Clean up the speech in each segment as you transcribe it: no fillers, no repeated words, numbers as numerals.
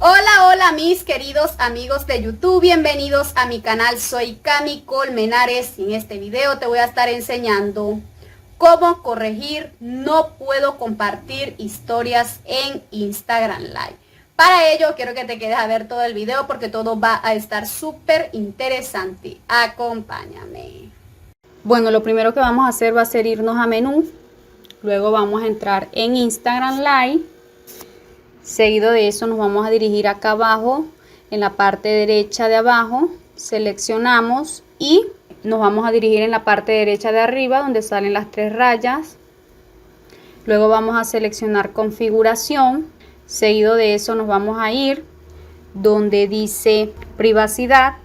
Hola, hola mis queridos amigos de YouTube, bienvenidos a mi canal, soy Cami Colmenares y en este video te voy a estar enseñando cómo corregir no puedo compartir historias en Instagram Live. Para ello quiero que te quedes a ver todo el video porque todo va a estar súper interesante, acompáñame. Bueno, lo primero que vamos a hacer va a ser irnos a menú, luego vamos a entrar en Instagram Live. Seguido de eso nos vamos a dirigir acá abajo, en la parte derecha de abajo, seleccionamos y nos vamos a dirigir en la parte derecha de arriba donde salen las tres rayas. Luego vamos a seleccionar configuración, seguido de eso nos vamos a ir donde dice privacidad.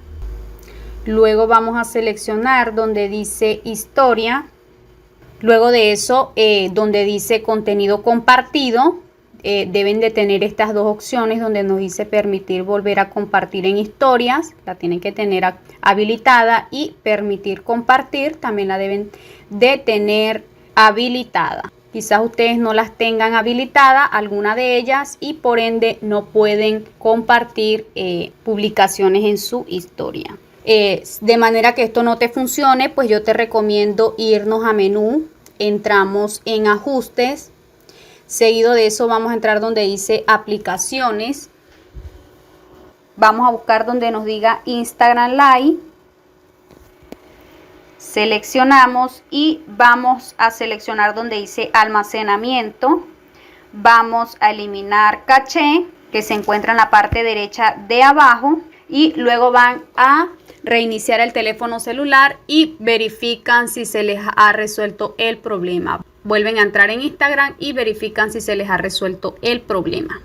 Luego vamos a seleccionar donde dice historia. Luego de eso donde dice contenido compartido. Deben de tener estas dos opciones donde nos dice permitir volver a compartir en historias, la tienen que tener habilitada, y permitir compartir también la deben de tener habilitada. Quizás ustedes no las tengan habilitada alguna de ellas y por ende no pueden compartir publicaciones en su historia. De manera que esto no te funcione, pues yo te recomiendo irnos a menú, entramos en ajustes. Seguido de eso vamos a entrar donde dice aplicaciones. Vamos a buscar donde nos diga Instagram Live. Seleccionamos y vamos a seleccionar donde dice almacenamiento. Vamos a eliminar caché, que se encuentra en la parte derecha de abajo. Y luego van a reiniciar el teléfono celular y verifican si se les ha resuelto el problema. Vuelven a entrar en Instagram y verifican si se les ha resuelto el problema.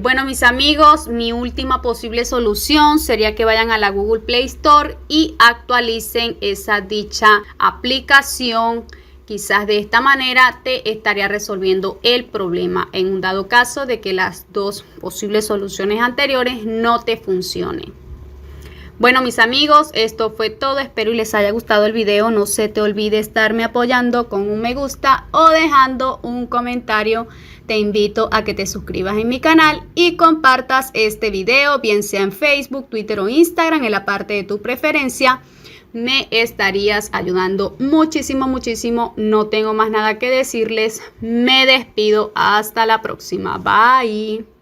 Bueno, mis amigos, mi última posible solución sería que vayan a la Google Play Store y actualicen esa dicha aplicación. Quizás de esta manera te estaría resolviendo el problema en un dado caso de que las dos posibles soluciones anteriores no te funcionen. Bueno, mis amigos, esto fue todo. Espero y les haya gustado el video. No se te olvide estarme apoyando con un me gusta o dejando un comentario. Te invito a que te suscribas en mi canal y compartas este video, bien sea en Facebook, Twitter o Instagram, en la parte de tu preferencia. Me estarías ayudando muchísimo, muchísimo. No tengo más nada que decirles. Me despido. Hasta la próxima. Bye.